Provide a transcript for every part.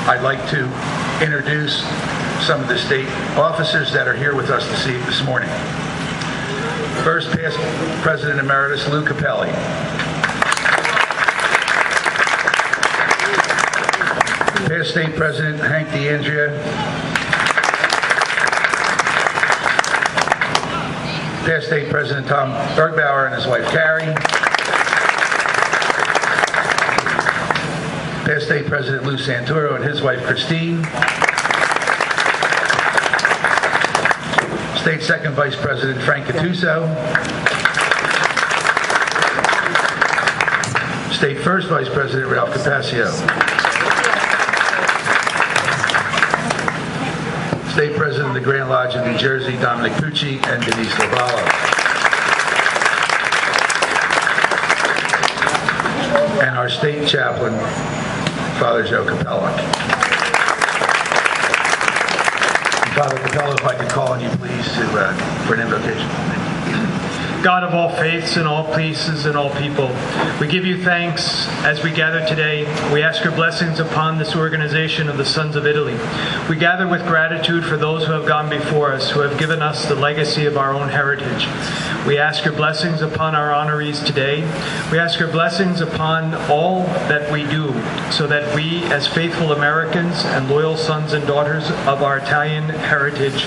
I'd like to introduce some of the state officers that are here with us this morning. First, past President Emeritus Lou Capelli. Past State President Hank DeAndrea. Past State President Tom Bergbauer and his wife Carrie. Past State President Lou Santoro and his wife Christine. State Second Vice President Frank Cattuso. State First Vice President Ralph Capaccio. State President of the Grand Lodge of New Jersey, Dominic Pucci, and Denise Lovallo. And our State Chaplain, Father Joe Capella. Father Capella, if I could call on you, please, for an invocation. God of all faiths and all places and all people, we give you thanks as we gather today. We ask your blessings upon this organization of the Sons of Italy. We gather with gratitude for those who have gone before us, who have given us the legacy of our own heritage. We ask your blessings upon our honorees today. We ask your blessings upon all that we do, so that we, as faithful Americans and loyal sons and daughters of our Italian heritage,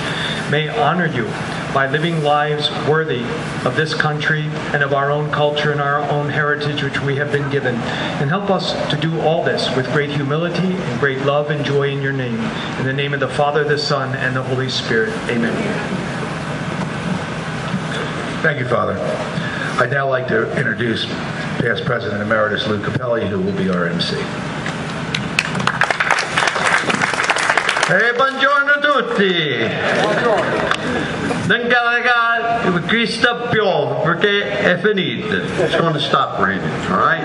may honor you by living lives worthy of this country and of our own culture and our own heritage which we have been given. And help us to do all this with great humility and great love and joy in your name. In the name of the Father, the Son, and the Holy Spirit. Amen. Thank you, Father. I'd now like to introduce past President Emeritus Lou Capelli, who will be our MC. Buongiorno tutti! Non carica Cristo piove perché è finito. It's going to stop raining, all right?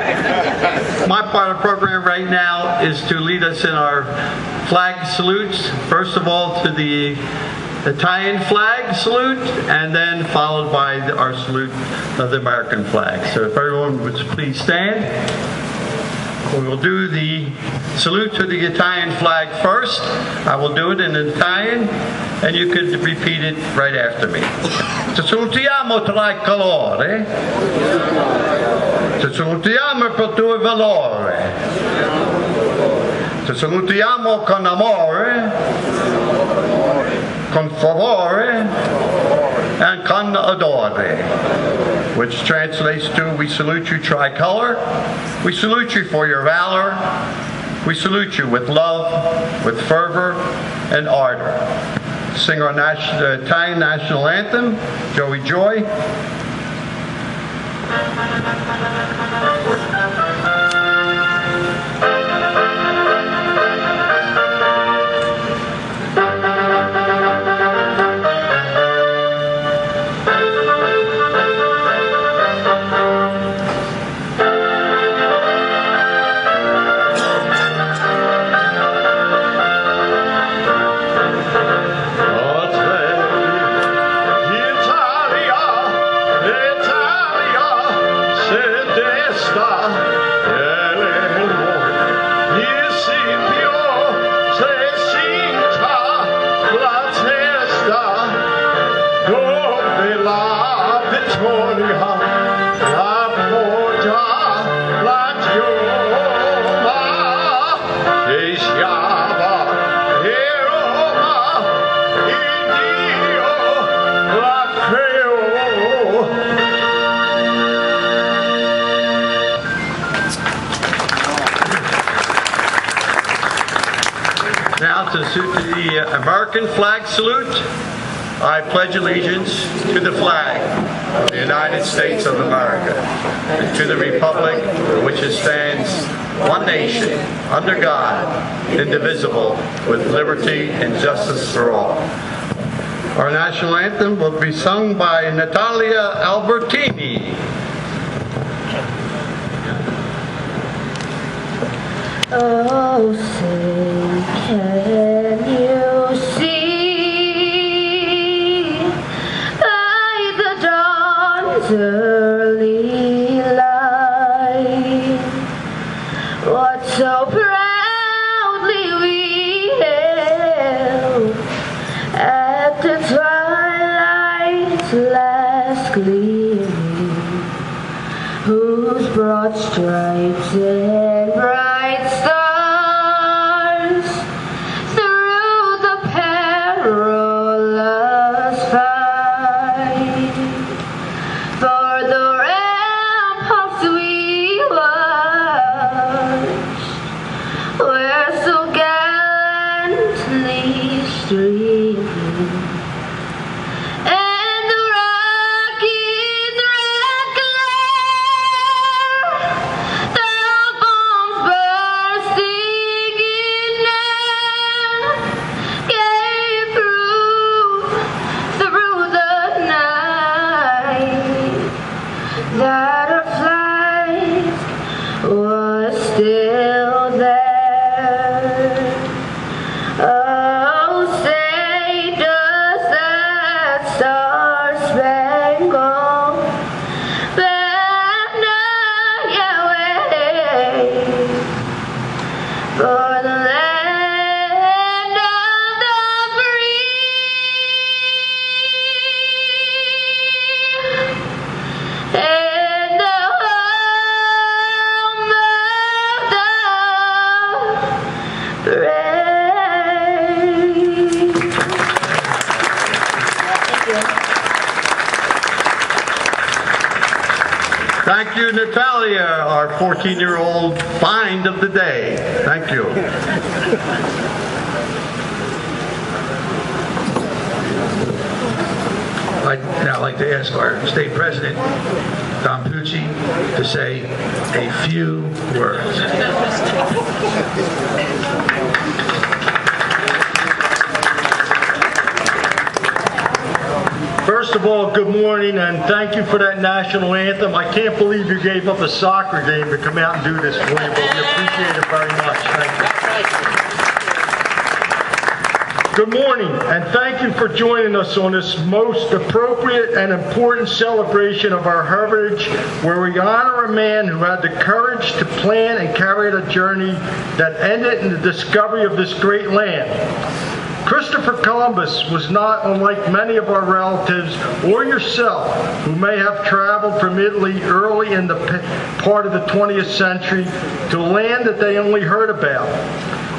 My part of the program right now is to lead us in our flag salutes. First of all, to the Italian flag salute, and then followed by our salute of the American flag. So if everyone would please stand. We will do the salute to the Italian flag first. I will do it in Italian, and you could repeat it right after me. Ci salutiamo tra il calore, ci salutiamo per tuo valore, ci salutiamo con amore, con favore, and con odore. Which translates to, we salute you tricolor, we salute you for your valor, we salute you with love, with fervor, and ardor. Sing our Italian national anthem, Joey Joy. To the American flag salute, I pledge allegiance to the flag of the United States of America and to the republic for which it stands, one nation, under God, indivisible, with liberty and justice for all. Our national anthem will be sung by Natalia Albertini. Oh, say, can you see by the dawn's early light what so proudly we gleaming, whose broad stripes and bright stars through the perilous fight, for the ramparts we watched were so gallantly streaming. That our flag was still there. Oh, say does that star-spangled banner yet wave for the land of the free? And the home of the brave. Thank you, Natalia, our 14-year-old find of the day. Thank you. I'd now like to ask our state president, Don Pucci, to say a few words. First of all, good morning, and thank you for that national anthem. I can't believe you gave up a soccer game to come out and do this for you, but we appreciate it very much. Thank you. Good morning, and thank you for joining us on this most appropriate and important celebration of our heritage, where we honor a man who had the courage to plan and carry out a journey that ended in the discovery of this great land. Christopher Columbus was not unlike many of our relatives or yourself who may have traveled from Italy early in the part of the 20th century to a land that they only heard about.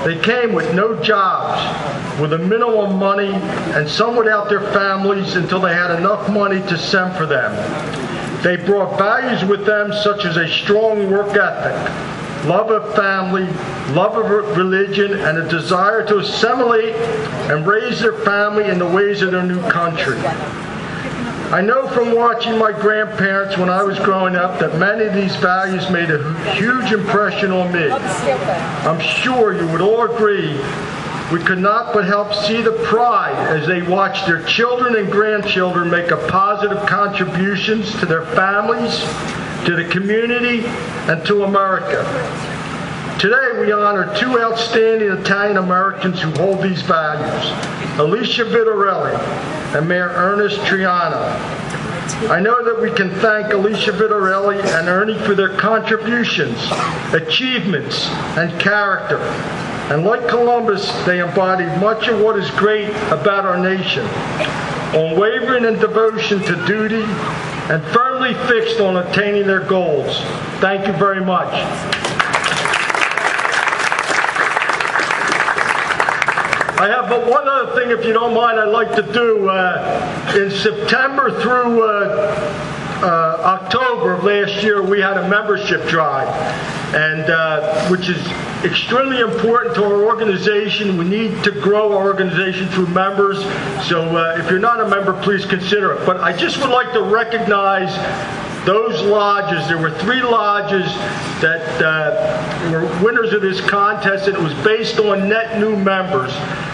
They came with no jobs, with a minimum money, and some without their families until they had enough money to send for them. They brought values with them such as a strong work ethic, love of family, love of religion, and a desire to assimilate and raise their family in the ways of their new country. I know from watching my grandparents when I was growing up that many of these values made a huge impression on me. I'm sure you would all agree we could not but help see the pride as they watched their children and grandchildren make a positive contributions to their families, to the community, and to America. Today we honor two outstanding Italian Americans who hold these values, Alicia Vitarelli and Mayor Ernest Triano. I know that we can thank Alicia Vitarelli and Ernie for their contributions, achievements, and character. And like Columbus, they embodied much of what is great about our nation, unwavering in devotion to duty, and firmly fixed on attaining their goals. Thank you very much. I have but one other thing, if you don't mind, I'd like to do. In September through October of last year, we had a membership drive, and which is extremely important to our organization. We need to grow our organization through members. So if you're not a member, please consider it. But I just would like to recognize those lodges. There were 3 lodges that were winners of this contest, and it was based on net new members.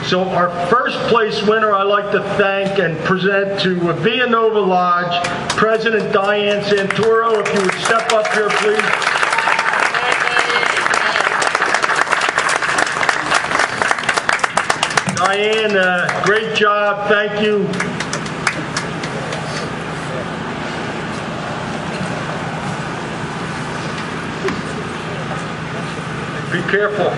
So our first place winner I'd like to thank and present to Villanova Lodge, President Diane Santoro. If you would step up here, please. Diane, great job. Thank you. Be careful.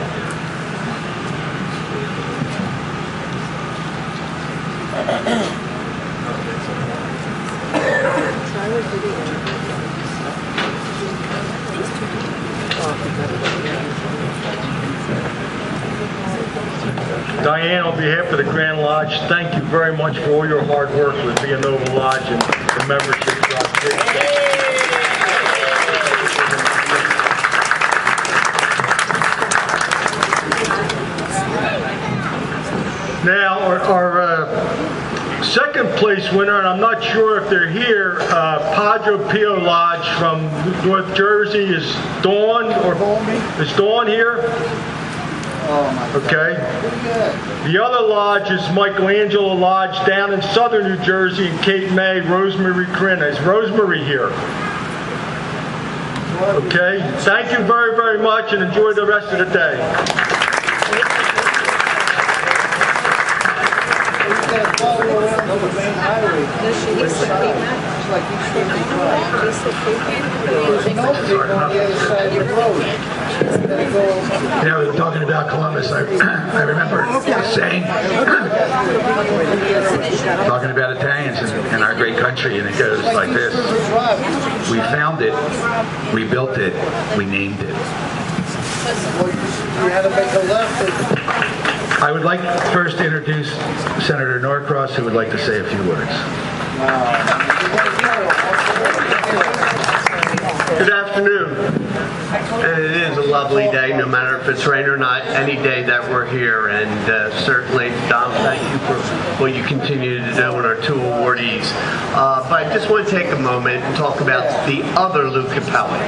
Diane, on behalf of the Grand Lodge, thank you very much for all your hard work with Villanova Lodge and the membership. Now, our second place winner, and I'm not sure if they're here, Padre Pio Lodge from North Jersey. Is Dawn here? Okay. The other lodge is Michelangelo Lodge down in southern New Jersey in Cape May, Rosemary Corinna. Is Rosemary here? Okay. Thank you very, very much, and enjoy the rest of the day. You know, we were talking about Columbus. I remember saying, talking about Italians in our great country, and it goes like this. We found it, we built it, we named it. I would like first to introduce Senator Norcross, who would like to say a few words. Good afternoon. And it is a lovely day, no matter if it's rain or not, any day that we're here. And certainly, Dom, thank you for what you continue to do with our two awardees. But I just want to take a moment and talk about the other Lou Capelli.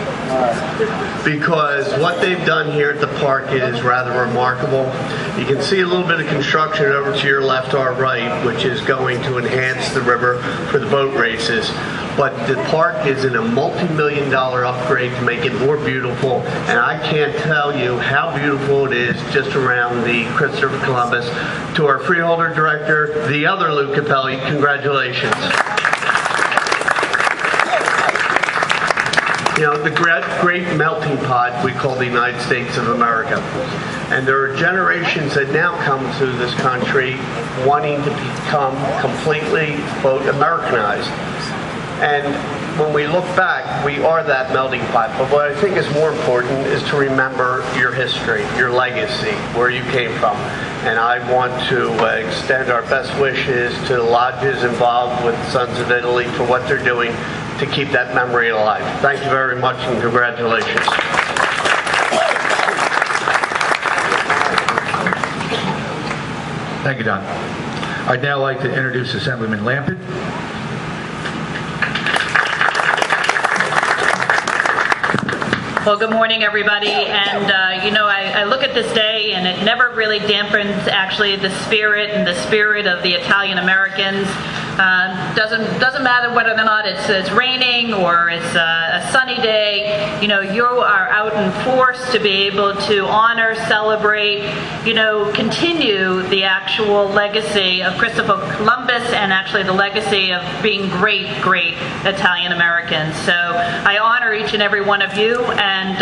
Because what they've done here at the park is rather remarkable. You can see a little bit of construction over to your left or right, which is going to enhance the river for the boat races. But the park is in a multi-million-dollar upgrade to make it more beautiful, and I can't tell you how beautiful it is just around the Christopher Columbus. To our freeholder director, the other Lou Capelli, congratulations. You know, the great melting pot we call the United States of America. And there are generations that now come to this country wanting to become completely, quote, Americanized. And when we look back, we are that melting pot. But what I think is more important is to remember your history, your legacy, where you came from. And I want to extend our best wishes to the lodges involved with Sons of Italy for what they're doing to keep that memory alive. Thank you very much, and congratulations. Thank you, Don. I'd now like to introduce Assemblyman Lampert. Well, good morning, everybody. And, you know, I look at this day, and it never really dampens, actually, the spirit of the Italian Americans. Doesn't matter whether or not it's raining or it's a sunny day. You know, you are out in force to be able to honor, celebrate, you know, continue the actual legacy of Christopher Columbus and actually the legacy of being great Italian Americans. So I honor each and every one of you, and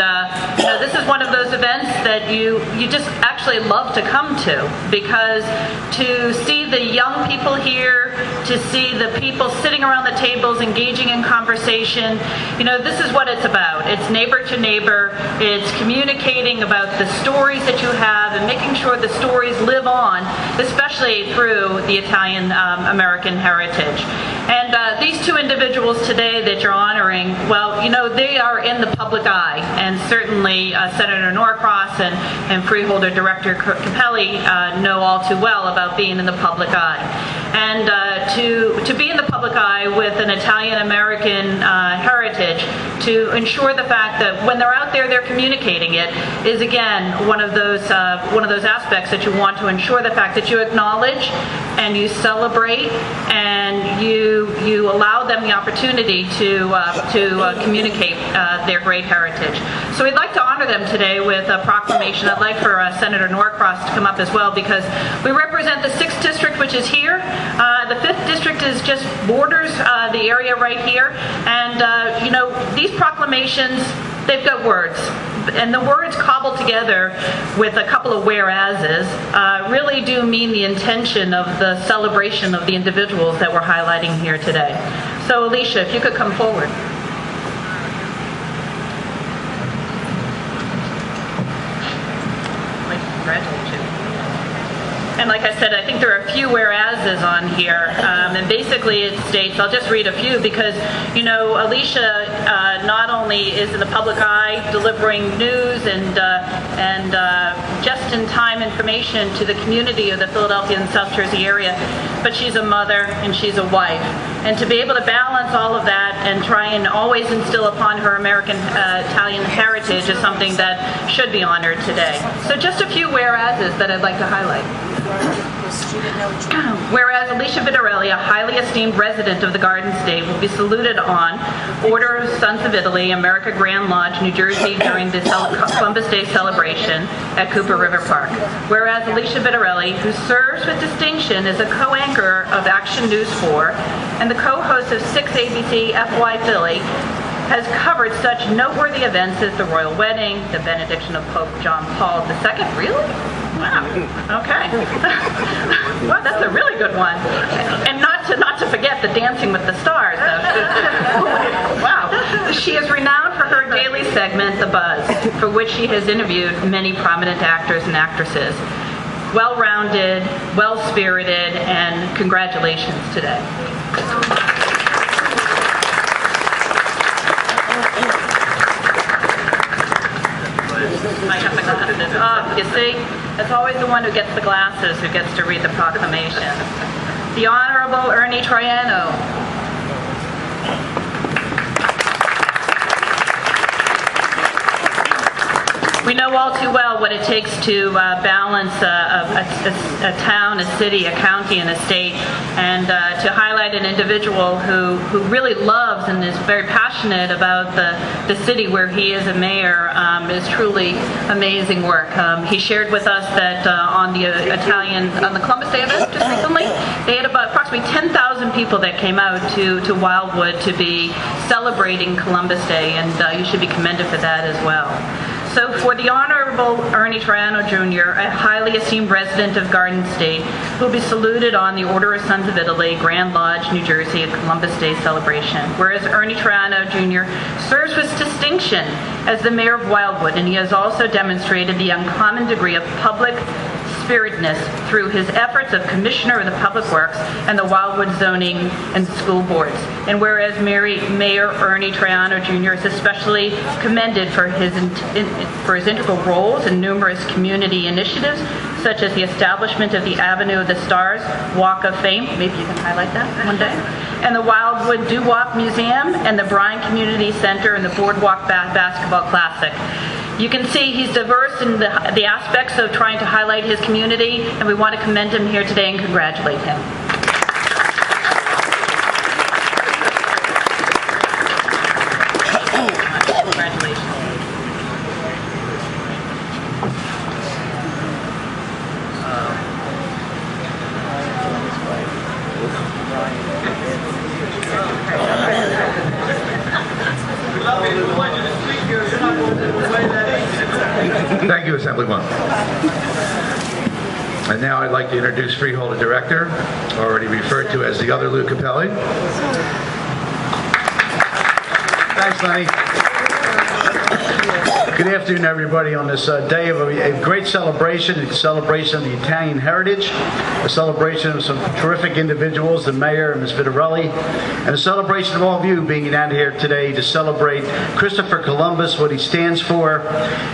you know, this is one of those events that you just actually love to come to, because to see the young people here, to see the people sitting around the tables engaging in conversation, you know, this is what it's about. It's neighbor to neighbor. It's communicating about the stories that you have and making sure the stories live on, especially through the Italian American heritage. And these two individuals today that you're honoring, well, you know, they are in the public eye, and certainly Senator Norcross and Freeholder Director Capelli know all too well about being in the public eye. And to be in the public eye with an Italian-American heritage, to ensure the fact that when they're out there, they're communicating it, is again one of those aspects that you want to ensure the fact that you acknowledge and you celebrate and you allow them the opportunity to communicate their great heritage. So we'd like to honor them today with a proclamation. I'd like for Senator Norcross to come up as well, because we represent the 6th District, which is here. The 5th District is just borders the area right here. And, you know, these proclamations, they've got words. And the words cobbled together with a couple of whereases really do mean the intention of the celebration of the individuals that we're highlighting here today. So, Alicia, if you could come forward. I'd like to congratulate you. And like I said, I think there are a few whereases on here. And basically it states, I'll just read a few because, you know, Alicia not only is in the public eye delivering news and just-in-time information to the community of the Philadelphia and South Jersey area, but she's a mother and she's a wife. And to be able to balance all of that and try and always instill upon her American Italian heritage is something that should be honored today. So just a few whereases that I'd like to highlight. Whereas Alicia Vitarelli, a highly esteemed resident of the Garden State, will be saluted on Order of Sons of Italy, America Grand Lodge, New Jersey, during the Columbus Day celebration at Cooper River Park. Whereas Alicia Vitarelli, who serves with distinction as a co-anchor of Action News 4 and the co-host of 6 ABC FY Philly, has covered such noteworthy events as the royal wedding, the benediction of Pope John Paul II. Really? Wow. Okay. Wow, that's a really good one. And not to forget the Dancing with the Stars. Wow. She is renowned for her daily segment, The Buzz, for which she has interviewed many prominent actors and actresses. Well-rounded, well-spirited, and congratulations today. I have the glasses. Oh, you see? It's always the one who gets the glasses who gets to read the proclamation. The Honorable Ernie Triano. We know all too well what it takes to balance a town, a city, a county, and a state, and to highlight an individual who really loves and is very passionate about the city where he is a mayor is truly amazing work. He shared with us that on the Columbus Day event just recently, they had about approximately 10,000 people that came out to Wildwood to be celebrating Columbus Day, and you should be commended for that as well. So for the Honorable Ernie Triano Jr., a highly esteemed resident of Garden State, who will be saluted on the Order of Sons of Italy, Grand Lodge, New Jersey, at Columbus Day celebration. Whereas Ernie Triano Jr. serves with distinction as the mayor of Wildwood, and he has also demonstrated the uncommon degree of public spiritedness through his efforts of Commissioner of the Public Works and the Wildwood Zoning and School Boards. And whereas Mayor Ernie Triano Jr. is especially commended for his integral roles in numerous community initiatives, such as the establishment of the Avenue of the Stars Walk of Fame, maybe you can highlight that one day, and the Wildwood Doo-Wop Museum, and the Bryan Community Center, and the Boardwalk Basketball Classic. You can see he's diverse in the aspects of trying to highlight his community, and we want to commend him here today and congratulate him. Congratulations. Thank you, Assemblywoman. And now I'd like to introduce Freeholder Director, already referred to as the other Lou Capelli. Thanks, Lenny. Good afternoon, everybody, on this day of a great celebration, a celebration of the Italian heritage, a celebration of some terrific individuals, the mayor and Ms. Vitarelli, and a celebration of all of you being down here today to celebrate Christopher Columbus, what he stands for.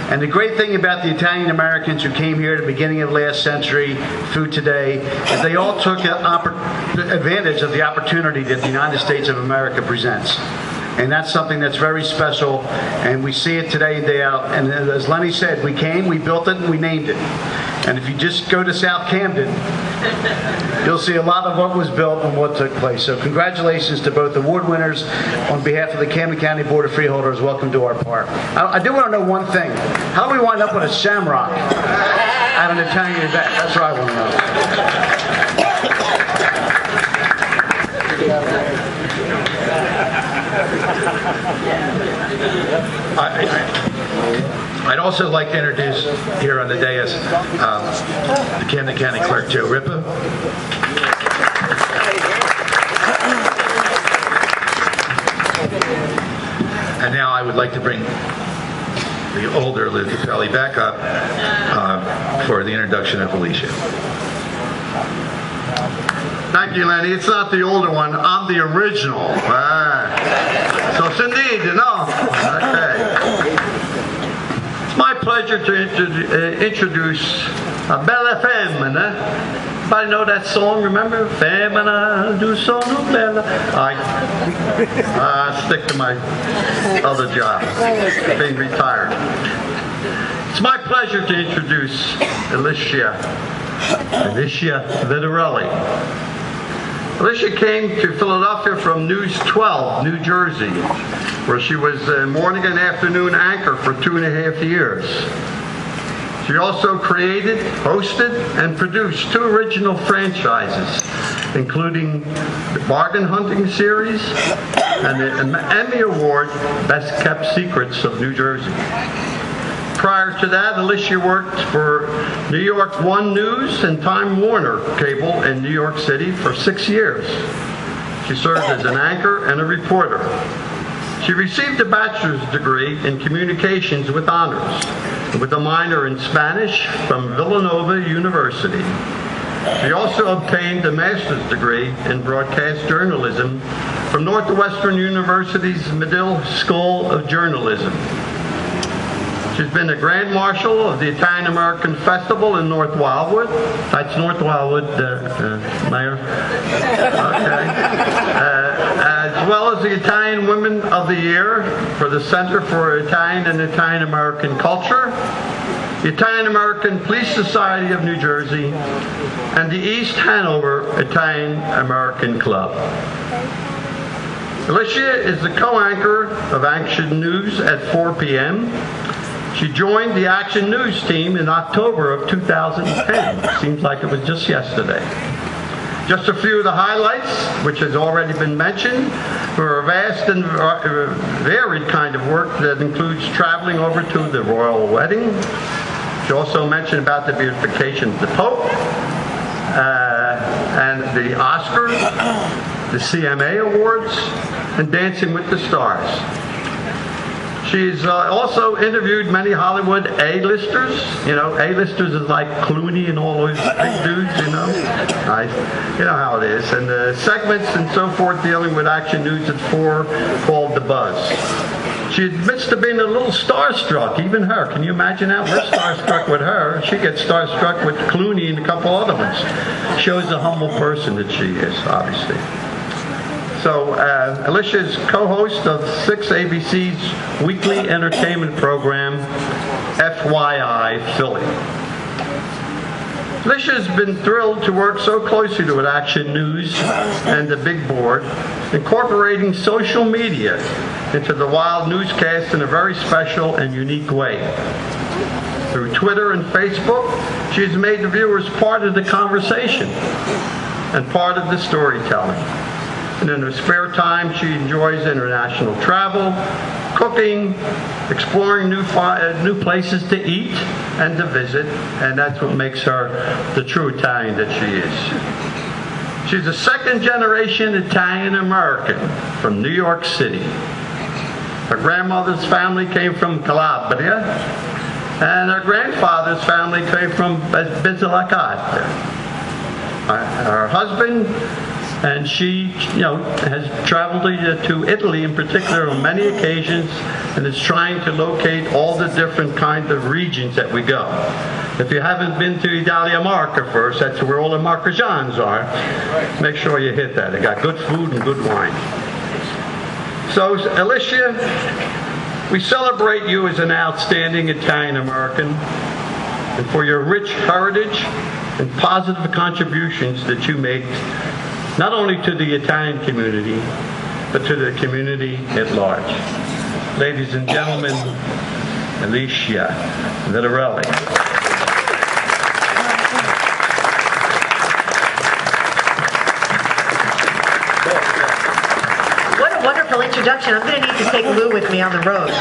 And the great thing about the Italian Americans who came here at the beginning of last century through today is they all took advantage of the opportunity that the United States of America presents. And that's something that's very special, and we see it today and day out. And as Lenny said, we came, we built it, and we named it. And if you just go to South Camden, you'll see a lot of what was built and what took place. So congratulations to both award winners. On behalf of the Camden County Board of Freeholders, welcome to our park. I do want to know one thing. How do we wind up with a shamrock at an Italian event? That's what I want to know. I'd also like to introduce here on the dais the Camden County Clerk, Joe Ripa. And now I would like to bring the older Lou Capelli back up for the introduction of Alicia. Thank you, Lenny. It's not the older one. I'm the original. So Cindy, you know. Okay. It's my pleasure to introduce Bella Femina. Everybody know that song, remember? Femina, do sono bella. I stick to my other job, being retired. It's my pleasure to introduce Alicia Vitarelli. Alicia came to Philadelphia from News 12, New Jersey, where she was a morning and afternoon anchor for 2.5 years. She also created, hosted, and produced 2 original franchises, including the Bargain Hunting series and the Emmy Award Best Kept Secrets of New Jersey. Prior to that, Alicia worked for New York 1 News and Time Warner Cable in New York City for 6 years. She served as an anchor and a reporter. She received a bachelor's degree in communications with honors, with a minor in Spanish from Villanova University. She also obtained a master's degree in broadcast journalism from Northwestern University's Medill School of Journalism. She's been a Grand Marshal of the Italian American Festival in North Wildwood. That's North Wildwood, Mayor. Okay. As well as the Italian Women of the Year for the Center for Italian and Italian American Culture, the Italian American Police Society of New Jersey, and the East Hanover Italian American Club. Alicia is the co-anchor of Action News at 4 p.m. She joined the Action News team in October of 2010. Seems like it was just yesterday. Just a few of the highlights, which has already been mentioned, were a vast and varied kind of work that includes traveling over to the royal wedding. She also mentioned about the beatification of the Pope, and the Oscars, the CMA Awards, and Dancing with the Stars. She's also interviewed many Hollywood A-listers. You know, A-listers is like Clooney and all those big dudes, you know. Nice. You know how it is. And the segments and so forth dealing with Action News at 4 called The Buzz. She admits to being a little starstruck, even her. Can you imagine that? We're starstruck with her. She gets starstruck with Clooney and a couple other ones. Shows the humble person that she is, obviously. So, Alicia is co-host of 6 ABC's weekly entertainment program, FYI Philly. Alicia has been thrilled to work so closely with Action News and the Big Board, incorporating social media into the wild newscast in a very special and unique way. Through Twitter and Facebook, she has made the viewers part of the conversation and part of the storytelling. And in her spare time, she enjoys international travel, cooking, exploring new places to eat and to visit, and that's what makes her the true Italian that she is. She's a second-generation Italian-American from New York City. Her grandmother's family came from Calabria, and her grandfather's family came from Basilicata. Her husband and she, has traveled to Italy in particular on many occasions and is trying to locate all the different kinds of regions that we go. If you haven't been to Italia Marca first, that's where all the Marcagians are. Make sure you hit that. They got good food and good wine. So, Alicia, we celebrate you as an outstanding Italian-American and for your rich heritage and positive contributions that you make not only to the Italian community, but to the community at large. Ladies and gentlemen, Alicia Vitarelli. What a wonderful introduction. I'm going to need to take Lou with me on the road.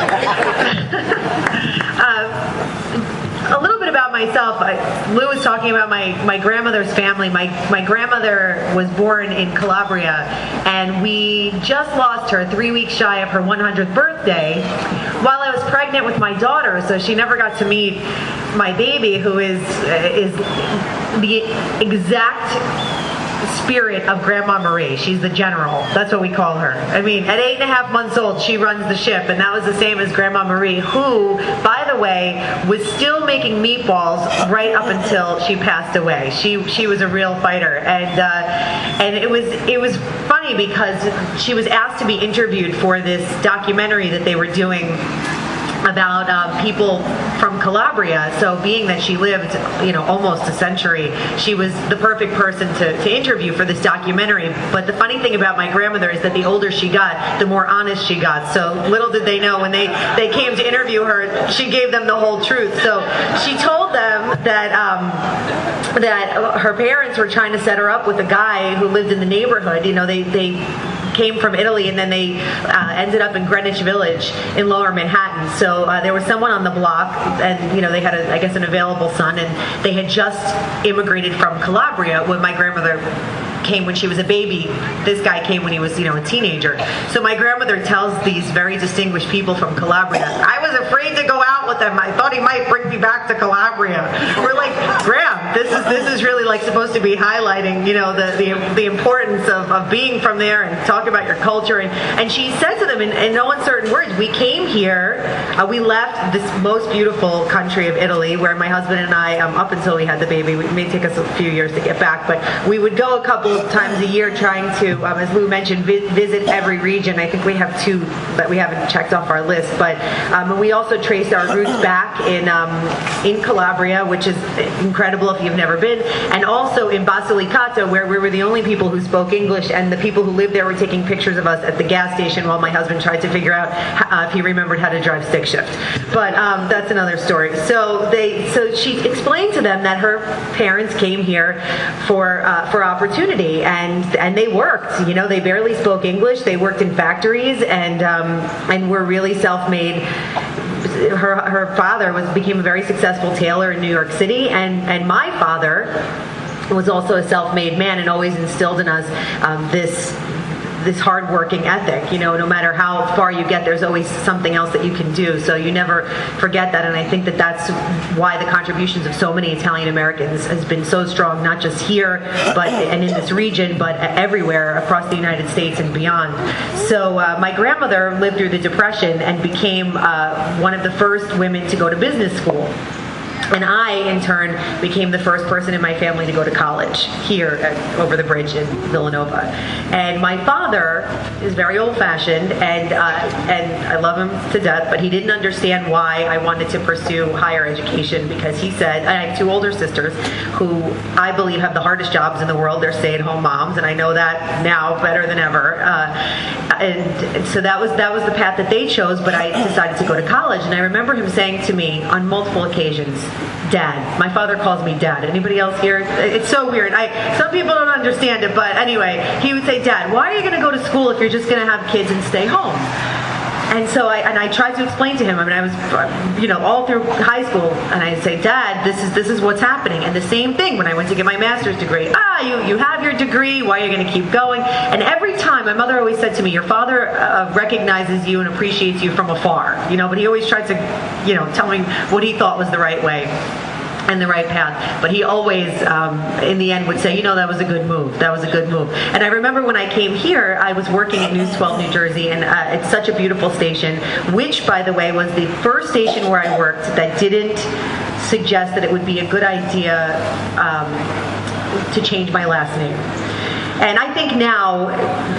a little bit about myself. Lou was talking about my grandmother's family. My grandmother was born in Calabria, and we just lost her 3 weeks shy of her 100th birthday while I was pregnant with my daughter, so she never got to meet my baby, who is the exact spirit of Grandma Marie. She's the general. That's what we call her. I mean, at 8.5 months old, she runs the ship, and that was the same as Grandma Marie, who, by the way, was still making meatballs right up until she passed away. She was a real fighter, and it was funny because she was asked to be interviewed for this documentary that they were doing about people from Calabria. So being that she lived, almost a century, she was the perfect person to interview for this documentary. But the funny thing about my grandmother is that the older she got, the more honest she got. So little did they know when they came to interview her, she gave them the whole truth. So she told them that her parents were trying to set her up with a guy who lived in the neighborhood. They came from Italy, and then they ended up in Greenwich Village in Lower Manhattan. So there was someone on the block, and they had an available son, and they had just immigrated from Calabria when my grandmother came when she was a baby. This guy came when he was, a teenager. So my grandmother tells these very distinguished people from Calabria, I was afraid to go out with them. I thought he might bring me back to Calabria. We're like, Gram, this is really like supposed to be highlighting, the importance of being from there and talk about your culture. And she said to them in no uncertain words, we came here, we left this most beautiful country of Italy, where my husband and I, up until we had the baby, it may take us a few years to get back, but we would go a couple of times a year trying to, as Lou mentioned, visit every region. I think we have 2 that we haven't checked off our list, but we also traced our roots back in Calabria, which is incredible if you've never been, and also in Basilicata, where we were the only people who spoke English, and the people who lived there were taking pictures of us at the gas station while my husband tried to figure out if he remembered how to drive stick shift. But that's another story. So she explained to them that her parents came here for opportunity, and they worked. They barely spoke English. They worked in factories, and were really self-made. Her father became a very successful tailor in New York City, and my father was also a self-made man and always instilled in us this hard-working ethic. No matter how far you get, there's always something else that you can do. So you never forget that, and I think that that's why the contributions of so many Italian Americans has been so strong, not just here, and in this region, but everywhere across the United States and beyond. So my grandmother lived through the Depression and became one of the first women to go to business school. And I, in turn, became the first person in my family to go to college here over the bridge in Villanova. And my father is very old-fashioned, and I love him to death, but he didn't understand why I wanted to pursue higher education, because he said, I have 2 older sisters who I believe have the hardest jobs in the world. They're stay-at-home moms, and I know that now better than ever. And so that was the path that they chose, but I decided to go to college. And I remember him saying to me on multiple occasions, Dad. My father calls me Dad. Anybody else here? It's so weird. Some people don't understand it, but anyway, he would say, Dad, why are you going to go to school if you're just going to have kids and stay home? And so I tried to explain to him. I was, all through high school, and I'd say, Dad, this is what's happening. And the same thing when I went to get my master's degree. You have your degree. Why are you going to keep going? And every time, my mother always said to me, your father recognizes you and appreciates you from afar. But he always tried to, tell me what he thought was the right way and the right path. But he always, in the end, would say, that was a good move. That was a good move. And I remember when I came here, I was working at News 12 New Jersey, and it's such a beautiful station, which, by the way, was the first station where I worked that didn't suggest that it would be a good idea to change my last name. And I think now,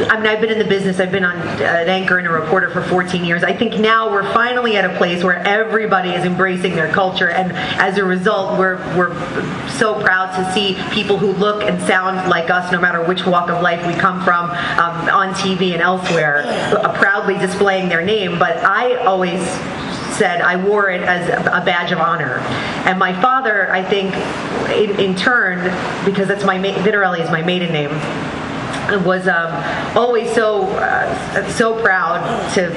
I've been in the business, I've been an anchor and a reporter for 14 years. I think now we're finally at a place where everybody is embracing their culture, and as a result, we're so proud to see people who look and sound like us, no matter which walk of life we come from, on TV and elsewhere, proudly displaying their name. But I always said I wore it as a badge of honor. And my father, I think, in turn, because that's Vittorelli is my maiden name, was always so proud to,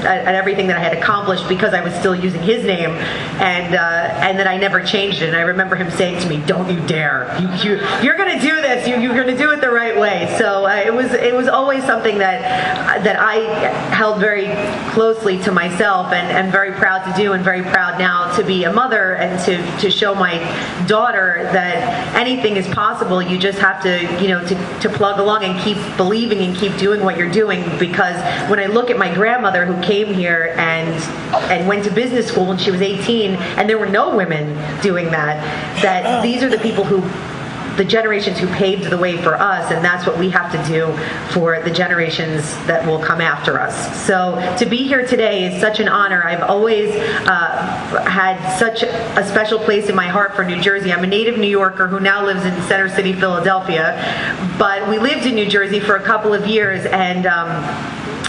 at everything that I had accomplished because I was still using his name, and that I never changed it. And I remember him saying to me, "Don't you dare! You're going to do this. You're going to do it the right way." So it was always something that I held very closely to myself, and very proud to do, and very proud now to be a mother and to show my daughter that anything is possible. You just have to plug along and keep believing and keep doing what you're doing. Because when I look at my grandmother who came here and went to business school when she was 18, and there were no women doing that these are the people the generations who paved the way for us, and that's what we have to do for the generations that will come after us. So to be here today is such an honor. I've always had such a special place in my heart for New Jersey. I'm a native New Yorker who now lives in Center City, Philadelphia, but we lived in New Jersey for a couple of years, and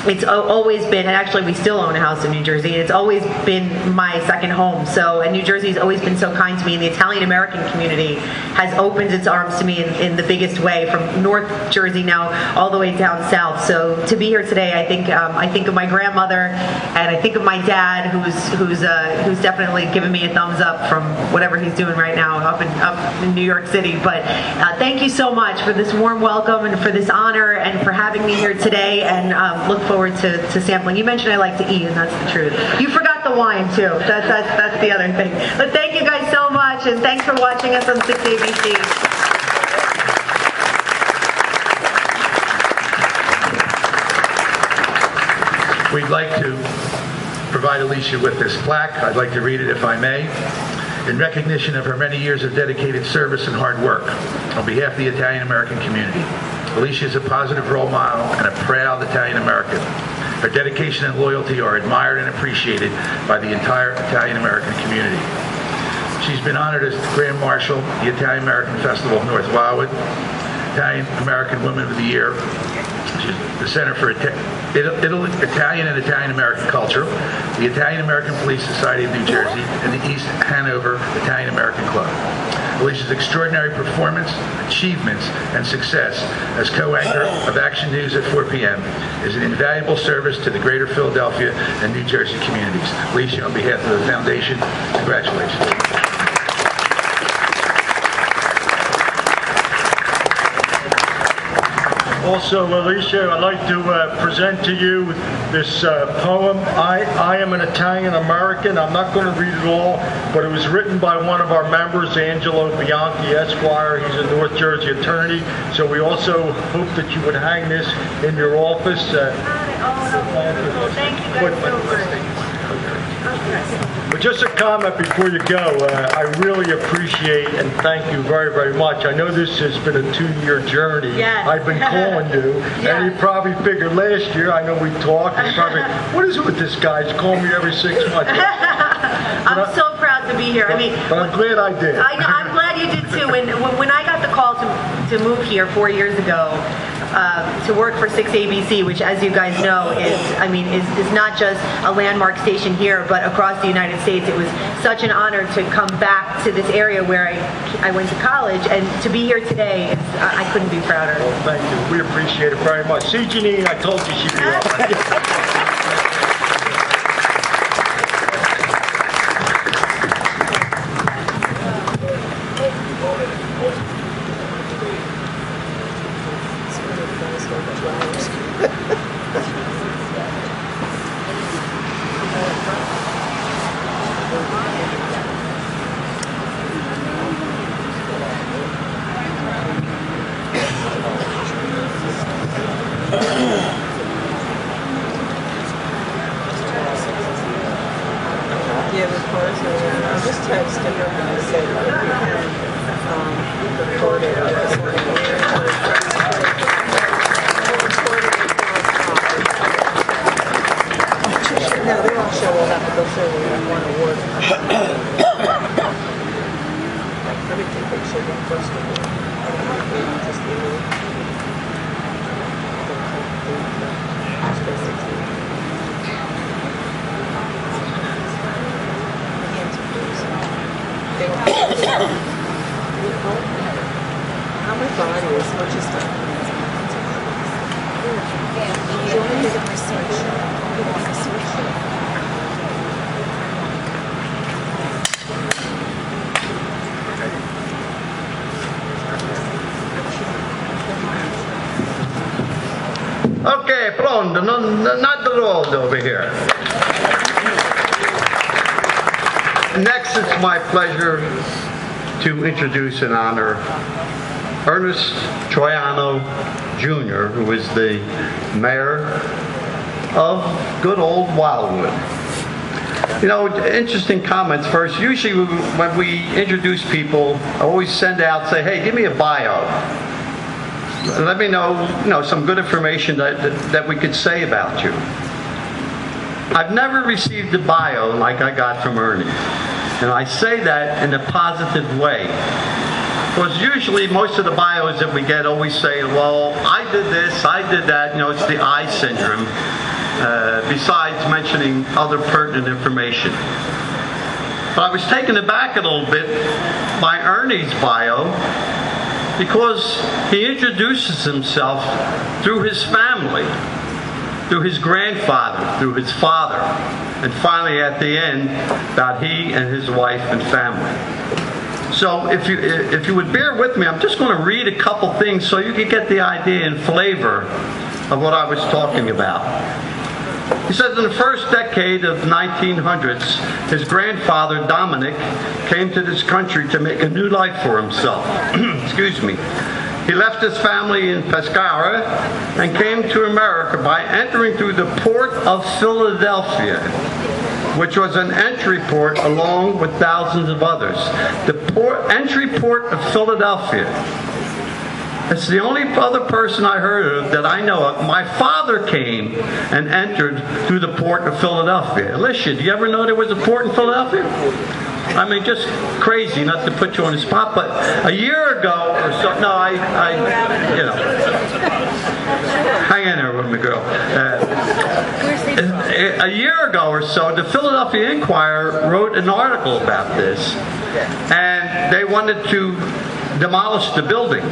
it's always been, and actually we still own a house in New Jersey, it's always been my second home. And New Jersey has always been so kind to me, and the Italian American community has opened its arms to me in the biggest way, from North Jersey now all the way down south. So to be here today, I think of my grandmother, and I think of my dad, who's definitely given me a thumbs up from whatever he's doing right now up in New York City. But thank you so much for this warm welcome and for this honor and for having me here today, and look forward to sampling. You mentioned I like to eat, and that's the truth. You forgot the wine too. That's the other thing. But thank you guys so much, and thanks for watching us on 6ABC. We'd like to provide Alicia with this plaque. I'd like to read it if I may. In recognition of her many years of dedicated service and hard work on behalf of the Italian American community, Alicia is a positive role model and a proud Italian American. Her dedication and loyalty are admired and appreciated by the entire Italian American community. She's been honored as Grand Marshal, the Italian American Festival of North Wildwood, Italian American Woman of the Year. She's the Center for Italian and Italian American Culture, the Italian American Police Society of New Jersey, and the East Hanover Italian American Club. Alicia's extraordinary performance, achievements, and success as co-anchor of Action News at 4 p.m. is an invaluable service to the greater Philadelphia and New Jersey communities. Alicia, on behalf of the foundation, congratulations. Also, Alicia, I'd like to present to you this poem. I am an Italian American. I'm not going to read it all, but it was written by one of our members, Angelo Bianchi, Esquire. He's a North Jersey attorney. So we also hope that you would hang this in your office. Thank you guys so much. But just a comment before you go. I really appreciate and thank you very, very much. I know this has been a 2-year journey. Yes. I've been calling you, and you probably figured last year, I know we talked, and probably, what is it with this guy? He's calling me every 6 months. I'm so proud to be here. But I'm glad I did. I'm glad you did too. When I got the call to move here 4 years ago, to work for 6ABC, which, as you guys know, is not just a landmark station here, but across the United States. It was such an honor to come back to this area where I went to college, and to be here today, I couldn't be prouder. Well, thank you. We appreciate it very much. See, Janine, I told you she'd be up. Yeah, of course. I'll just text him and say that we can record it. No, they won't show all that, but they'll show you one award. Let me take a picture of them first of all. Just give me. How my body is, which is pronto, not the road over here. Next, it's my pleasure to introduce and honor Ernest Troiano Jr., who is the mayor of good old Wildwood. You know, interesting comments first. Usually when we introduce people, I always send out, say, hey, give me a bio. Let me know, some good information that we could say about you. I've never received a bio like I got from Ernie. And I say that in a positive way. Because usually most of the bios that we get always say, well, I did this, I did that, it's the I syndrome. Besides mentioning other pertinent information. But I was taken aback a little bit by Ernie's bio because he introduces himself through his family, through his grandfather, through his father, and finally at the end about he and his wife and family. So if you would bear with me, I'm just going to read a couple things so you can get the idea and flavor of what I was talking about. He says in the first decade of the 1900s, his grandfather, Dominic, came to this country to make a new life for himself. Excuse me. He left his family in Pennsauken and came to America by entering through the port of Philadelphia, which was an entry port along with thousands of others. The entry port of Philadelphia. It's the only other person I heard of that I know of. My father came and entered through the port of Philadelphia. Alicia, do you ever know there was a port in Philadelphia? I mean, just crazy, not to put you on the spot, but a year ago or so, hang in there with me, girl. A year ago or so, the Philadelphia Inquirer wrote an article about this, and they wanted to demolish the building.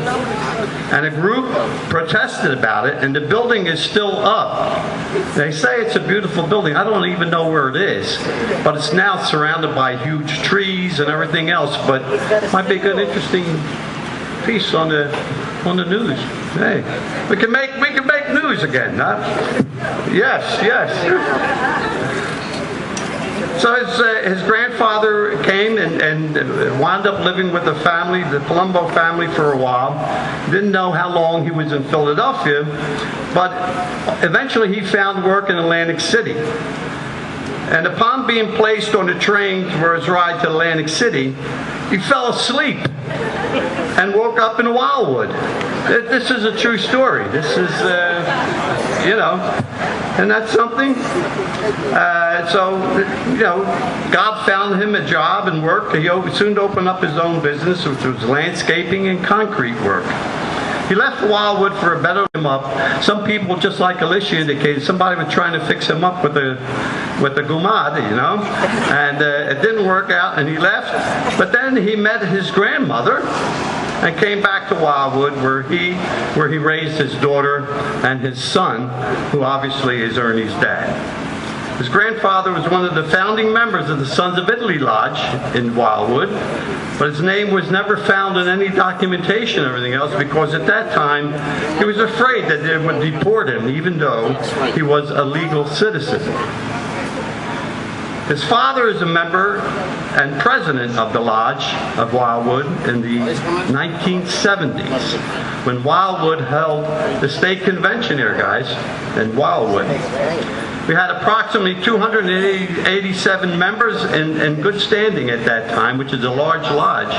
And a group protested about it, and the building is still up. They say it's a beautiful building. I don't even know where it is, but it's now surrounded by huge trees and everything else. But it might be a good, interesting piece on the news. Hey, we can make news again, huh? Yes. So his grandfather came and wound up living with the family, the Palumbo family, for a while. Didn't know how long he was in Philadelphia, but eventually he found work in Atlantic City. And upon being placed on the train for his ride to Atlantic City, he fell asleep and woke up in Wildwood. This is a true story. This is, and that's something. God found him a job and work. He soon opened up his own business, which was landscaping and concrete work. He left Wildwood for a better him up. Some people, just like Alicia indicated, somebody was trying to fix him up with a gumad, and it didn't work out, and he left. But then he met his grandmother and came back to Wildwood, where he raised his daughter and his son, who obviously is Ernie's dad. His grandfather was one of the founding members of the Sons of Italy Lodge in Wildwood, but his name was never found in any documentation or everything else because at that time he was afraid that they would deport him, even though he was a legal citizen. His father is a member and president of the Lodge of Wildwood in the 1970s, when Wildwood held the state convention here, guys, in Wildwood. We had approximately 287 members in good standing at that time, which is a large lodge.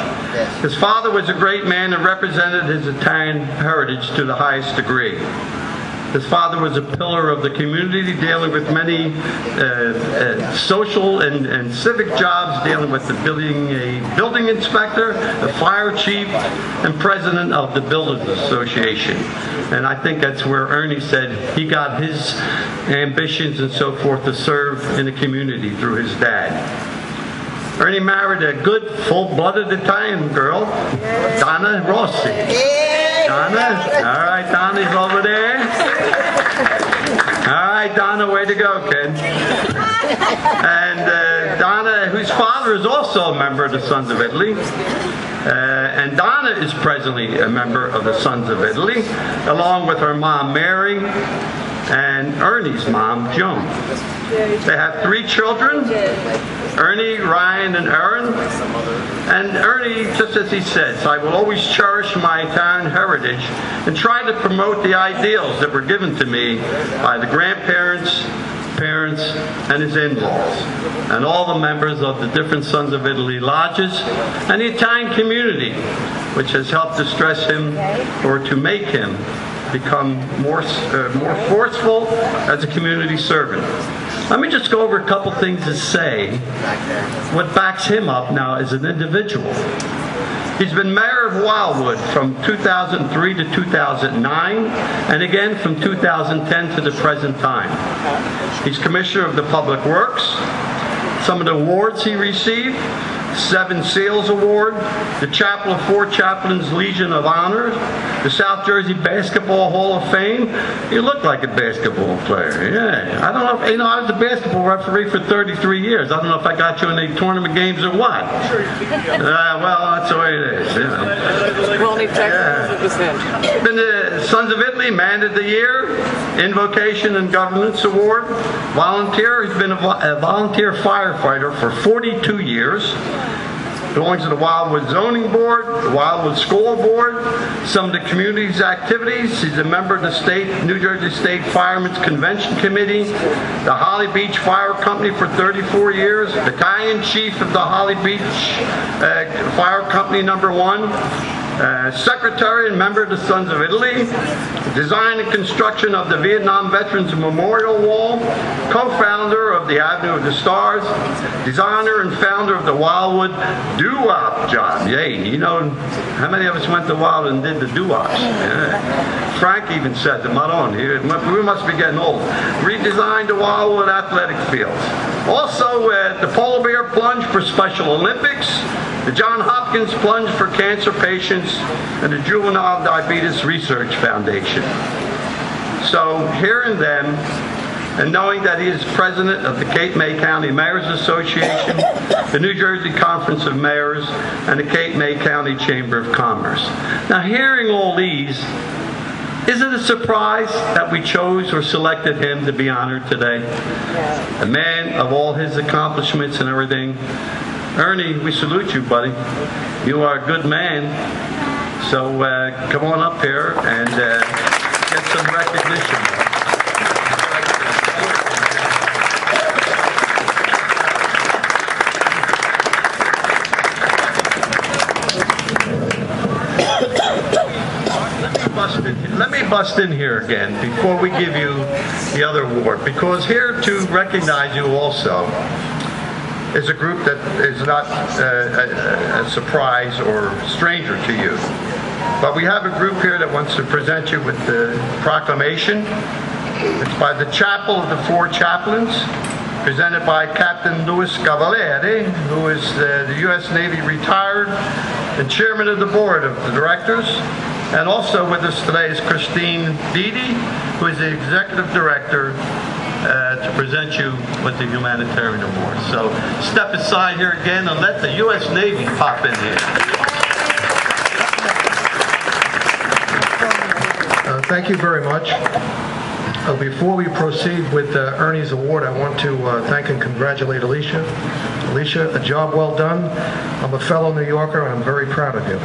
His father was a great man and represented his Italian heritage to the highest degree. His father was a pillar of the community, dealing with many social and civic jobs, dealing with a building inspector, the fire chief, and president of the Builders Association. And I think that's where Ernie said he got his ambitions and so forth to serve in the community through his dad. Ernie married a good, full-blooded Italian girl, Donna Rossi. Donna? All right, Donna's over there. All right, Donna, way to go, kid. And Donna, whose father is also a member of the Sons of Italy. And Donna is presently a member of the Sons of Italy, along with her mom, Mary, and Ernie's mom, Joan. They have 3 children, Ernie, Ryan, and Erin. And Ernie, just as he says, I will always cherish my Italian heritage and try to promote the ideals that were given to me by the grandparents, parents, and his in-laws, and all the members of the different Sons of Italy lodges, and the Italian community, which has helped to stress him or to make him become more forceful as a community servant. Let me just go over a couple things to say what backs him up now as an individual. He's been mayor of Wildwood from 2003 to 2009, and again from 2010 to the present time. He's commissioner of the Public Works. Some of the awards he received: 7 Seals Award, the Chapel of 4 Chaplains Legion of Honor, the South Jersey Basketball Hall of Fame. You look like a basketball player, yeah. I don't know if, I was a basketball referee for 33 years. I don't know if I got you in any tournament games or what. Well, that's the way it is, you know. We'll need Texas. Yeah. Been the Sons of Italy Man of the Year, Invocation and Governance Award, volunteer. He's been a volunteer firefighter for 42 years. Belongs to the Wildwood Zoning Board, the Wildwood School Board, some of the community's activities. He's a member of the New Jersey State Firemen's Convention Committee, the Holly Beach Fire Company for 34 years, the Battalion Chief of the Holly Beach Fire Company #1, Secretary and member of the Sons of Italy, design and construction of the Vietnam Veterans Memorial Wall, co-founder of the Avenue of the Stars, designer and founder of the Wildwood Doo-Wop job. Yay, you know, how many of us went to Wildwood and did the doo-wops? Yeah. Frank even said them, we must be getting old. Redesigned the Wildwood athletic fields. Also, the Polar Bear Plunge for Special Olympics, the John Hopkins Plunge for Cancer Patients, and the Juvenile Diabetes Research Foundation. So hearing them, and knowing that he is president of the Cape May County Mayors Association, the New Jersey Conference of Mayors, and the Cape May County Chamber of Commerce. Now, hearing all these, is it a surprise that we chose or selected him to be honored today? A man of all his accomplishments and everything. Ernie, we salute you, buddy. You are a good man. So come on up here and get some recognition. Let me bust in here again before we give you the other award, because here to recognize you also is a group that is not a surprise or stranger to you. But we have a group here that wants to present you with the proclamation. It's by the Chapel of the 4 Chaplains, presented by Captain Louis Cavalieri, who is the U.S. Navy retired and chairman of the board of the directors. And also with us today is Christine Beatty, who is the executive director, to present you with the humanitarian award. So step aside here again and let the U.S. Navy pop in here. Thank you very much. Before we proceed with Ernie's award, I want to thank and congratulate Alicia. Alicia, a job well done. I'm a fellow New Yorker and I'm very proud of you.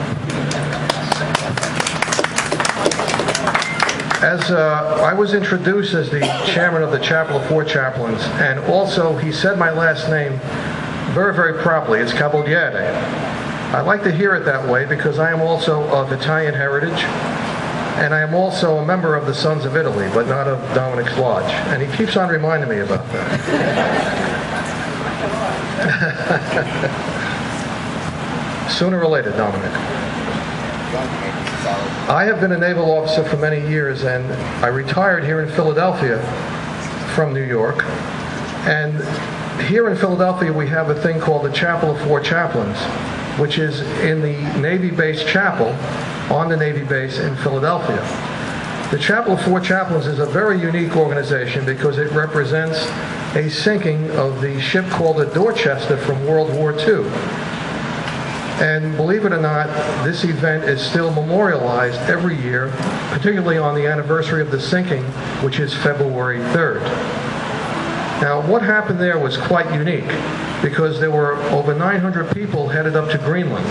As I was introduced as the chairman of the Chapel of 4 Chaplains, and also he said my last name very, very properly. It's Cavaliere. I like to hear it that way because I am also of Italian heritage, and I am also a member of the Sons of Italy, but not of Dominic's Lodge. And he keeps on reminding me about that. Sooner or later, Dominic. I have been a naval officer for many years, and I retired here in Philadelphia from New York. And here in Philadelphia, we have a thing called the Chapel of 4 Chaplains, which is in the Navy-based chapel on the Navy base in Philadelphia. The Chapel of 4 Chaplains is a very unique organization because it represents a sinking of the ship called the Dorchester from World War II. And believe it or not, this event is still memorialized every year, particularly on the anniversary of the sinking, which is February 3rd. Now, what happened there was quite unique, because there were over 900 people headed up to Greenland.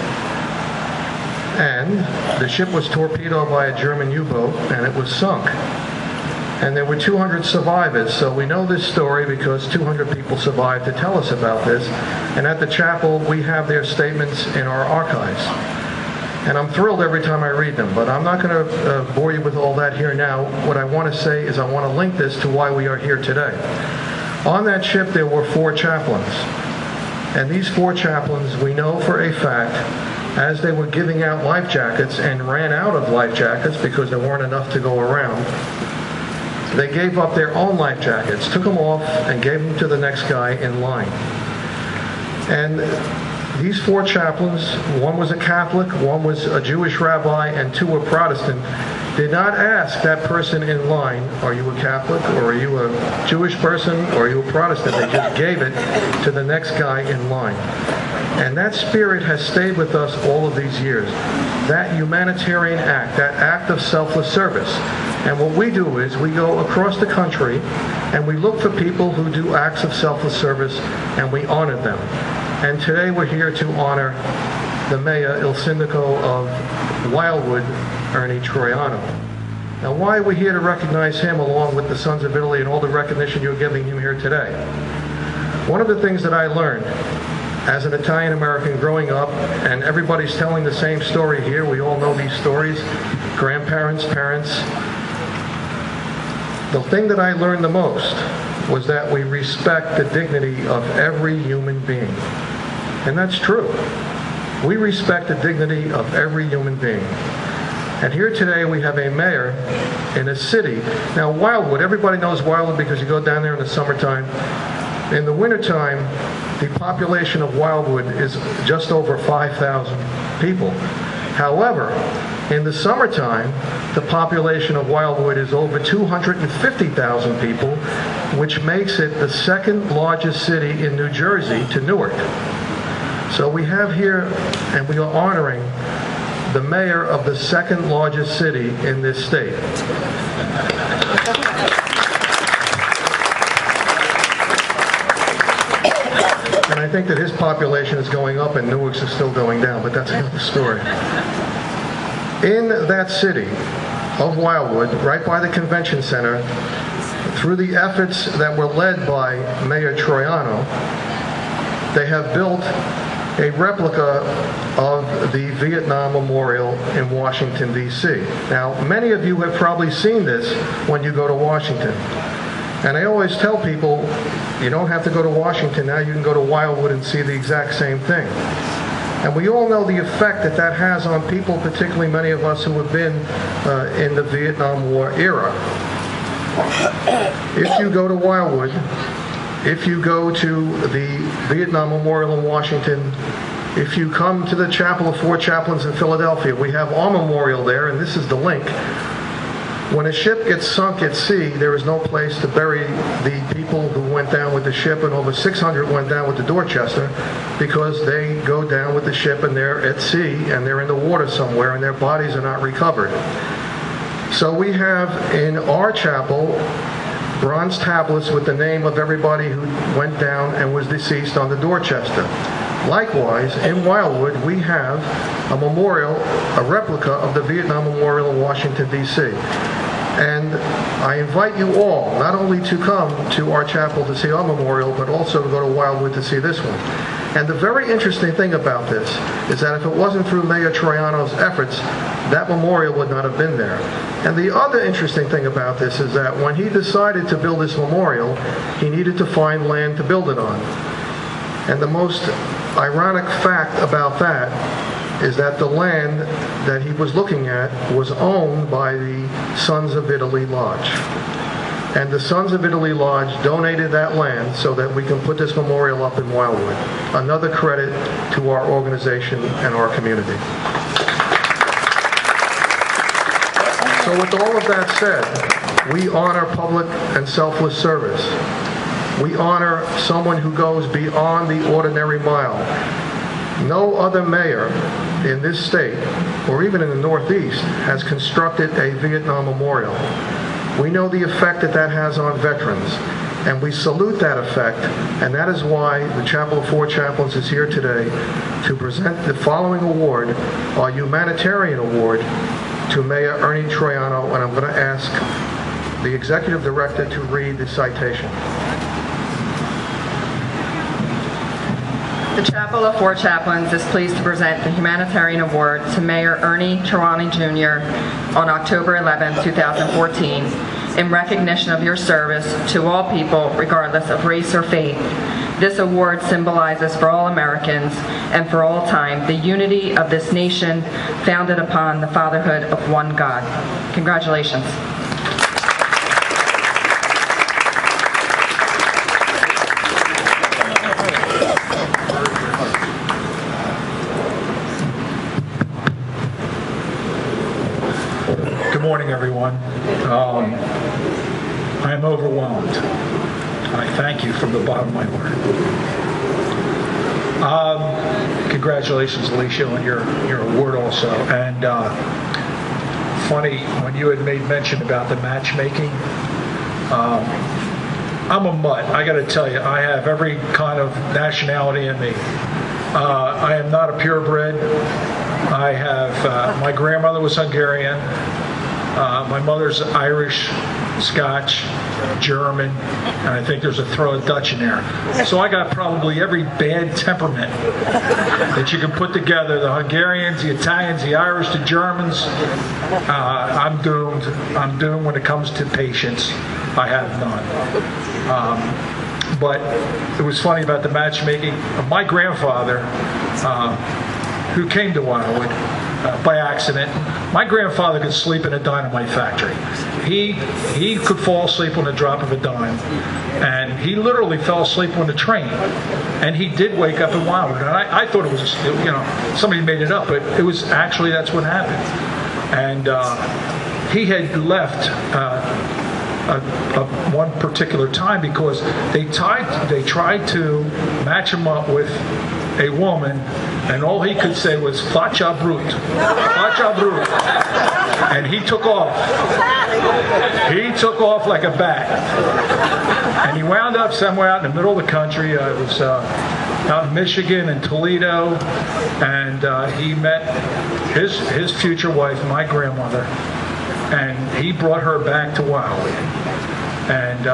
And the ship was torpedoed by a German U-boat, and it was sunk. And there were 200 survivors, so we know this story because 200 people survived to tell us about this. And at the chapel, we have their statements in our archives. And I'm thrilled every time I read them, but I'm not going to bore you with all that here now. What I want to say is I want to link this to why we are here today. On that ship, there were 4 chaplains. And these 4 chaplains, we know for a fact, as they were giving out life jackets and ran out of life jackets because there weren't enough to go around, they gave up their own life jackets, took them off, and gave them to the next guy in line. And these 4 chaplains, one was a Catholic, one was a Jewish rabbi, and 2 were Protestant, did not ask that person in line, are you a Catholic, or are you a Jewish person, or are you a Protestant? They just gave it to the next guy in line. And that spirit has stayed with us all of these years. That humanitarian act, that act of selfless service. And what we do is we go across the country and we look for people who do acts of selfless service and we honor them. And today we're here to honor the Mayor Il Sindaco of Wildwood, Ernie Troiano. Now, why are we here to recognize him along with the Sons of Italy and all the recognition you're giving him here today? One of the things that I learned as an Italian American growing up, and everybody's telling the same story here, we all know these stories, grandparents, parents. The thing that I learned the most was that we respect the dignity of every human being. And that's true. We respect the dignity of every human being. And here today we have a mayor in a city. Now Wildwood, everybody knows Wildwood because you go down there in the summertime. In the wintertime, the population of Wildwood is just over 5,000 people. However, in the summertime, the population of Wildwood is over 250,000 people, which makes it the second largest city in New Jersey to Newark. So we have here, and we are honoring the mayor of the second largest city in this state. And I think that his population is going up and Newark's is still going down, but that's another story. In that city of Wildwood, right by the convention center, through the efforts that were led by Mayor Troiano, they have built a replica of the Vietnam Memorial in Washington, D.C. Now, many of you have probably seen this when you go to Washington. And I always tell people, you don't have to go to Washington now, you can go to Wildwood and see the exact same thing. And we all know the effect that that has on people, particularly many of us who have been in the Vietnam War era. If you go to Wildwood, if you go to the Vietnam Memorial in Washington, if you come to the Chapel of Four Chaplains in Philadelphia, we have our memorial there, and this is the link. When a ship gets sunk at sea, there is no place to bury the people who went down with the ship, and over 600 went down with the Dorchester because they go down with the ship and they're at sea and they're in the water somewhere and their bodies are not recovered. So we have in our chapel bronze tablets with the name of everybody who went down and was deceased on the Dorchester. Likewise, in Wildwood, we have a memorial, a replica of the Vietnam Memorial in Washington, D.C. And I invite you all not only to come to our chapel to see our memorial, but also to go to Wildwood to see this one. And the very interesting thing about this is that if it wasn't through Mayor Troiano's efforts, that memorial would not have been there. And the other interesting thing about this is that when he decided to build this memorial, he needed to find land to build it on. And the most ironic fact about that is that the land that he was looking at was owned by the Sons of Italy Lodge. And the Sons of Italy Lodge donated that land so that we can put this memorial up in Wildwood. Another credit to our organization and our community. So with all of that said, we honor public and selfless service. We honor someone who goes beyond the ordinary mile. No other mayor in this state, or even in the Northeast, has constructed a Vietnam memorial. We know the effect that that has on veterans, and we salute that effect, and that is why the Chapel of Four Chaplains is here today to present the following award, our humanitarian award, to Mayor Ernie Troiano, and I'm going to ask the Executive Director to read the citation. The Chapel of Four Chaplains is pleased to present the Humanitarian Award to Mayor Ernie Troiano Jr. on October 11, 2014, in recognition of your service to all people, regardless of race or faith. This award symbolizes for all Americans and for all time the unity of this nation founded upon the fatherhood of one God. Congratulations. Good morning, everyone. I am overwhelmed. I thank you from the bottom of my heart. Congratulations, Alicia, on your award also. And funny, when you had made mention about the matchmaking, I'm a mutt. I got to tell you, I have every kind of nationality in me. I am not a purebred. I have, my grandmother was Hungarian. My mother's Irish, Scotch, German, and I think there's a throw of Dutch in there. So I got probably every bad temperament that you can put together. The Hungarians, the Italians, the Irish, the Germans. I'm doomed. I'm doomed when it comes to patience. I have none. But it was funny about the matchmaking. My grandfather, who came to Wildwood by accident, my grandfather could sleep in a dynamite factory. He could fall asleep on the drop of a dime, and he literally fell asleep on the train. And he did wake up in Wildwood, and I thought it was, somebody made it up, but it was actually, that's what happened. And he had left one particular time because they tried to match him up with a woman, and all he could say was "Facha brute, facha brute," and he took off. He took off like a bat, and he wound up somewhere out in the middle of the country. It was out in Michigan and Toledo, and he met his future wife, my grandmother, and he brought her back to Wildwood, and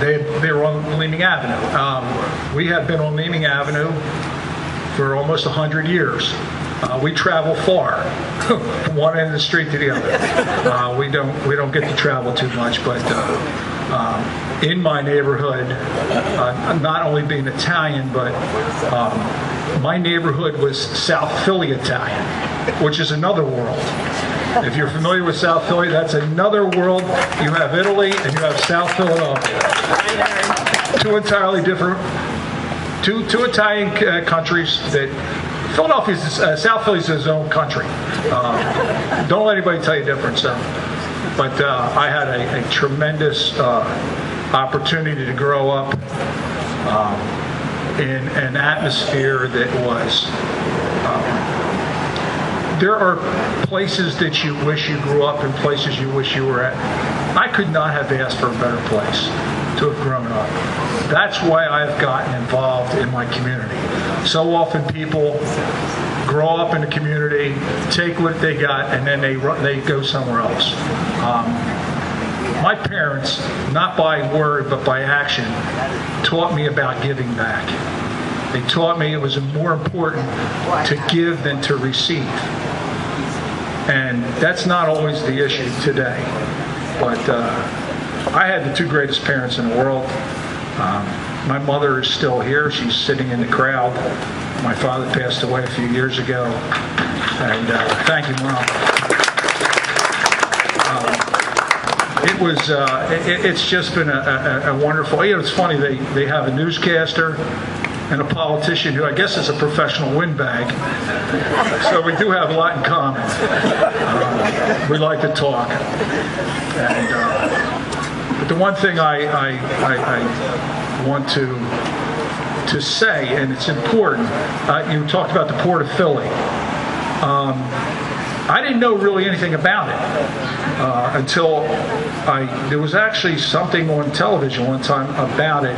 they were on Leeming Avenue. We have been on Leeming Avenue for almost 100 years. We travel far from one end of the street to the other. We don't get to travel too much, but in my neighborhood, not only being Italian, but my neighborhood was South Philly Italian, which is another world. If you're familiar with South Philly, that's another world. You have Italy and you have South Philadelphia. Two entirely different, two Italian countries that Philadelphia's, South Philly's his own country. Don't let anybody tell you different. So, but I had a tremendous opportunity to grow up in an atmosphere that was. There are places that you wish you grew up in, places you wish you were at. I could not have asked for a better place to have grown up. That's why I've gotten involved in my community. So often people grow up in the community, take what they got, and then they go somewhere else. My parents, not by word but by action, taught me about giving back. They taught me it was more important to give than to receive. And that's not always the issue today. But I had the two greatest parents in the world. My mother is still here. She's sitting in the crowd. My father passed away a few years ago. And thank you, Mom. It's just been a wonderful, it's funny, they have a newscaster and a politician who I guess is a professional windbag. So we do have a lot in common. We like to talk. And, but the one thing I want to to say, and it's important. You talked about the Port of Philly. I didn't know really anything about it until there was actually something on television one time about it.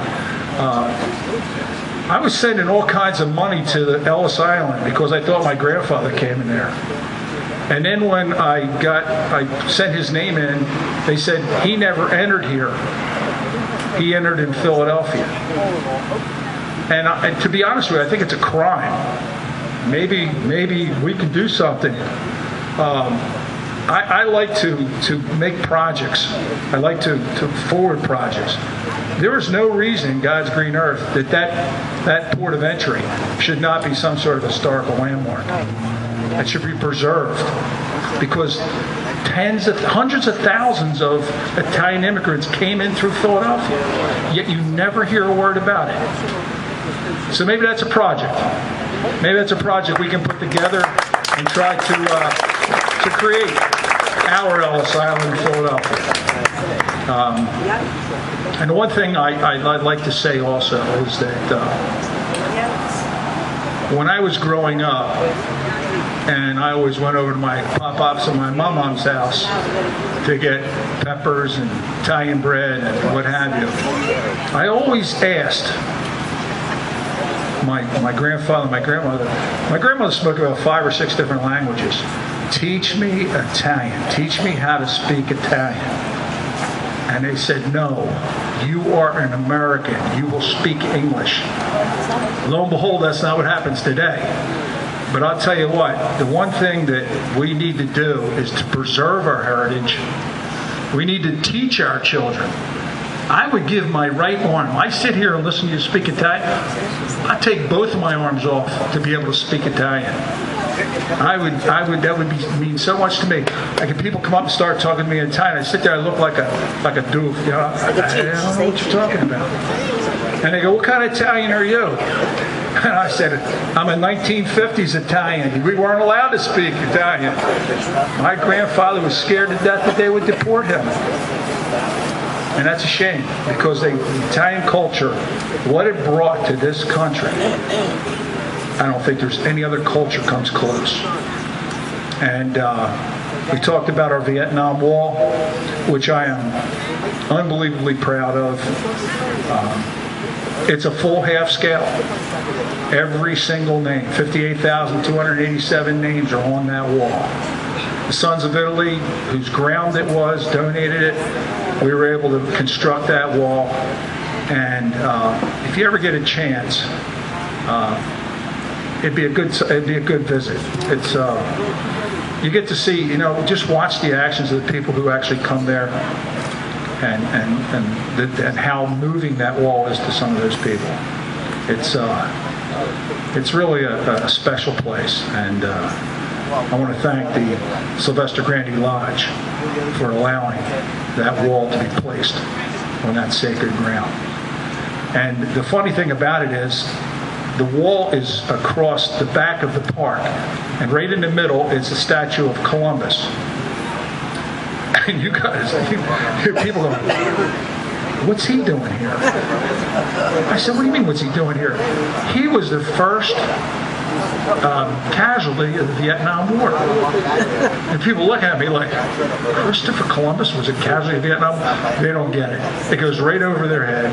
I was sending all kinds of money to the Ellis Island because I thought my grandfather came in there. And then when I sent his name in, they said he never entered here. He entered in Philadelphia. And to be honest with you, I think it's a crime. Maybe we can do something. I like to make projects. I like to forward projects. There is no reason in God's green earth that port of entry should not be some sort of historical landmark. It should be preserved because hundreds of thousands of Italian immigrants came in through Philadelphia, yet you never hear a word about it. So maybe that's a project. Maybe that's a project we can put together and try to create our Ellis Island in Philadelphia. And the one thing I'd like to say also is that when I was growing up, and I always went over to my pop-pops and my mom-mom's house to get peppers and Italian bread and what have you, I always asked my grandfather, my grandmother. My grandmother spoke about 5 or 6 different languages. Teach me Italian. Teach me how to speak Italian. And they said, no, you are an American. You will speak English. Lo and behold, that's not what happens today. But I'll tell you what, the one thing that we need to do is to preserve our heritage. We need to teach our children. I would give my right arm. I sit here and listen to you speak Italian. I take both of my arms off to be able to speak Italian. That would mean so much to me. Like if people come up and start talking to me in Italian, I sit there, I look like a doof. You know, I don't know what you're talking about. And they go, what kind of Italian are you? And I said, I'm a 1950s Italian. We weren't allowed to speak Italian. My grandfather was scared to death that they would deport him. And that's a shame because the Italian culture, what it brought to this country, I don't think there's any other culture comes close. And we talked about our Vietnam Wall, which I am unbelievably proud of. It's a full half scale. Every single name, 58,287 names are on that wall. The Sons of Italy, whose ground it was, donated it. We were able to construct that wall. And if you ever get a chance, it'd be a good visit. It's you get to see, just watch the actions of the people who actually come there. And how moving that wall is to some of those people. It's really a special place, and I want to thank the Sylvester Grandy Lodge for allowing that wall to be placed on that sacred ground. And the funny thing about it is, the wall is across the back of the park, and right in the middle is the statue of Columbus. And you guys, people go, what's he doing here? I said, what do you mean, what's he doing here? He was the first casualty of the Vietnam War. And people look at me like, Christopher Columbus was a casualty of Vietnam? They don't get it. It goes right over their head.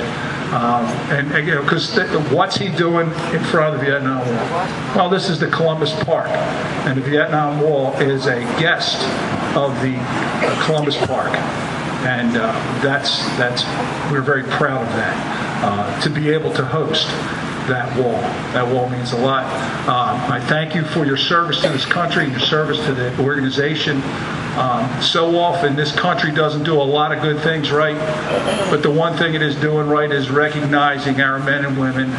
Because what's he doing in front of the Vietnam Wall? Well, this is the Columbus Park, and the Vietnam Wall is a guest of the Columbus Park, and we're very proud of that, to be able to host that wall. That wall means a lot. I thank you for your service to this country and your service to the organization. So often this country doesn't do a lot of good things right, but the one thing it is doing right is recognizing our men and women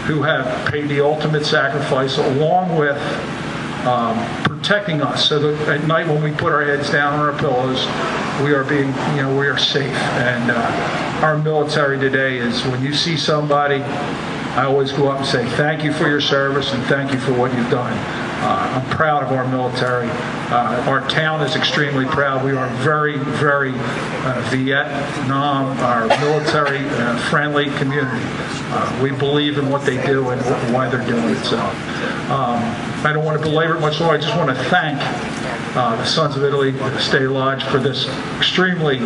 who have paid the ultimate sacrifice along with protecting us so that at night when we put our heads down on our pillows, we are safe. And our military today is, when you see somebody, I always go up and say, thank you for your service and thank you for what you've done. I'm proud of our military. Our town is extremely proud. We are very, very Vietnam, our military friendly community. We believe in what they do and why they're doing it. So I don't want to belabor it much longer. I just want to thank the Sons of Italy State Lodge for this extremely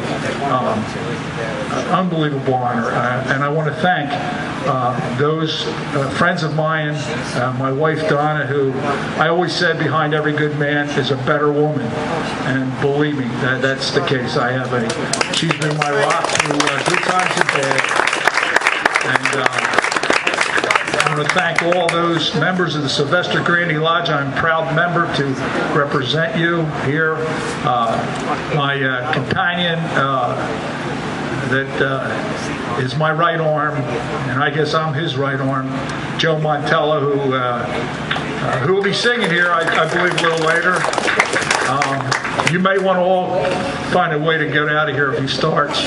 unbelievable honor. And I want to thank those friends of mine, my wife Donna, who I always said behind every good man is a better woman. And believe me, that's the case. She's been my rock through good times and bad. And I want to thank all those members of the Sylvester Grandy Lodge. I'm a proud member to represent you here. My companion that is my right arm, and I guess I'm his right arm, Joe Montella, who will be singing here, I believe, a little later. You may want to all find a way to get out of here if he starts.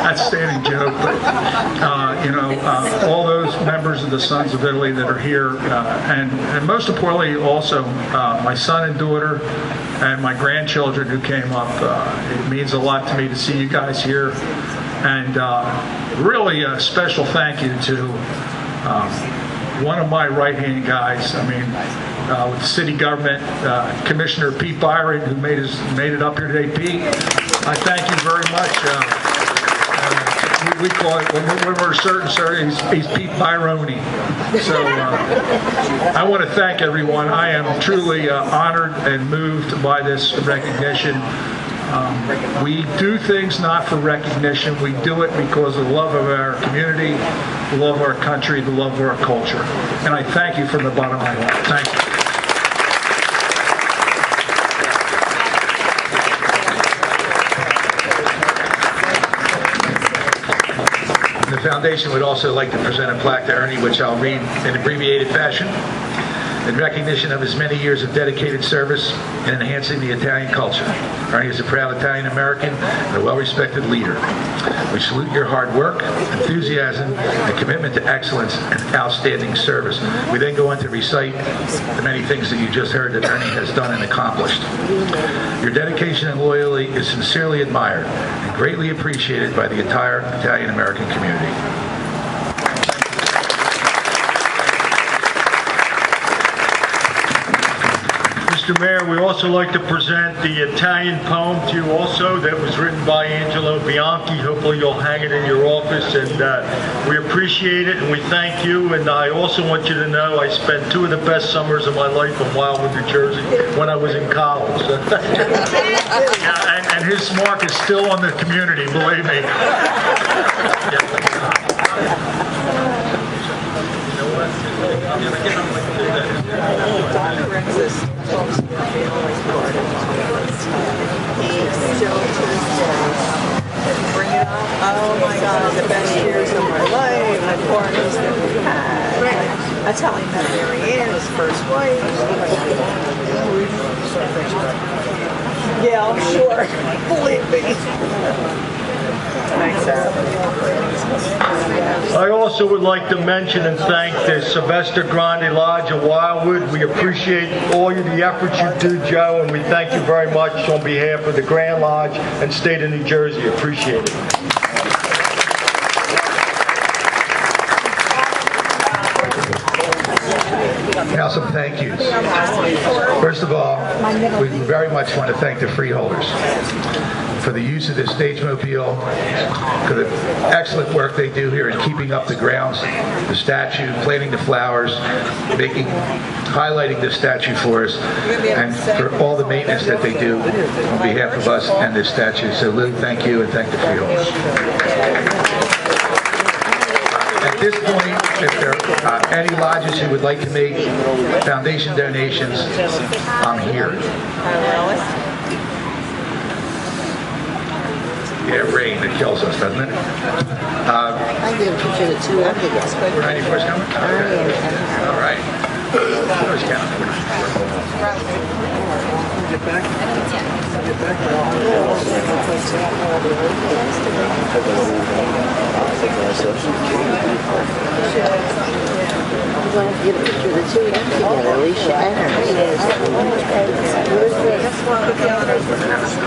That's a standing joke, but all those members of the Sons of Italy that are here, and most importantly, also my son and daughter and my grandchildren who came up. It means a lot to me to see you guys here, and really a special thank you to one of my right-hand guys. I mean, with the city government, Commissioner Pete Byron, who made it up here today. Pete, I thank you very much. We call it, when we're certain, sir, he's Pete Byroni. So I want to thank everyone. I am truly honored and moved by this recognition. We do things not for recognition. We do it because of the love of our community, the love of our country, the love of our culture. And I thank you from the bottom of my heart. Thank you. The foundation would also like to present a plaque to Ernie, which I'll read in abbreviated fashion. In recognition of his many years of dedicated service in enhancing the Italian culture, Ernie is a proud Italian American and a well-respected leader. We salute your hard work, enthusiasm, and commitment to excellence and outstanding service. We then go on to recite the many things that you just heard that Ernie has done and accomplished. Your dedication and loyalty is sincerely admired and greatly appreciated by the entire Italian American community. Mr. Mayor, we also like to present the Italian poem to you also that was written by Angelo Bianchi. Hopefully you'll hang it in your office, and we appreciate it and we thank you. And I also want you to know I spent 2 of the best summers of my life in Wildwood, New Jersey when I was in college. And his mark is still on the community, believe me. Bring it up. Oh my God, the best years of my life, the parties that we had. That's how I met Mary Ann, his first wife. Yeah, I'm sure. Believe me. Thanks, Sarah. I also would like to mention and thank the Sylvester Grandi Lodge of Wildwood. We appreciate all the efforts you do, Joe, and we thank you very much on behalf of the Grand Lodge and state of New Jersey. Appreciate it. Now some thank yous. First of all, we very much want to thank the freeholders for the use of this stage mobile, for the excellent work they do here in keeping up the grounds, the statue, planting the flowers, highlighting the statue for us, and for all the maintenance that they do on behalf of us and this statue. So Lou, thank you, and thank the freeholders. At this point, if there are any lodges who would like to make foundation donations, I'm here. Yeah, rain that kills us, doesn't it? I did appreciate it too. I think it's good. Randy first coming? Okay. All right. Who's counting? Get back. Get back. going to get a picture of the two of them together, Alicia and her.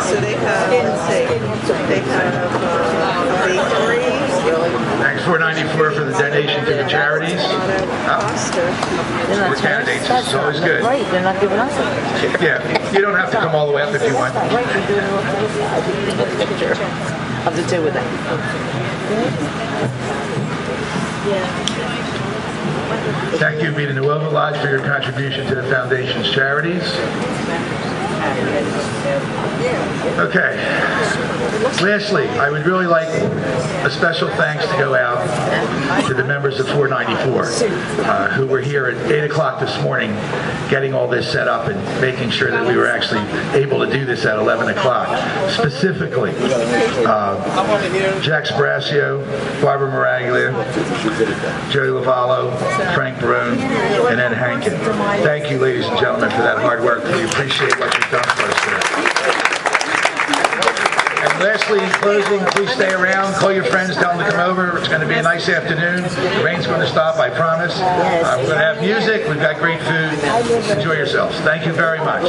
So they have, let's see, they have bakery. Thanks 494 for the donation to the charities. We're candidates. It's always good. Right, they're not giving us a Yeah, you don't have to come all the way up if you want. Right, they're doing a picture of the two of them. Thank you, Vita Nuova Lodge, for your contribution to the Foundation's charities. Okay. Lastly, I would really like a special thanks to go out to the members of 494 who were here at 8 o'clock this morning getting all this set up and making sure that we were actually able to do this at 11 o'clock. Specifically, Jack Sparasio, Barbara Maraglia, Joey Lavallo, Frank Barone, and Ed Hankin. Thank you, ladies and gentlemen, for that hard work. We appreciate what you've done for us today. And lastly, in closing, please stay around. Call your friends, tell them to come over. It's going to be a nice afternoon. The rain's going to stop, I promise. We're going to have music. We've got great food. Enjoy yourselves. Thank you very much.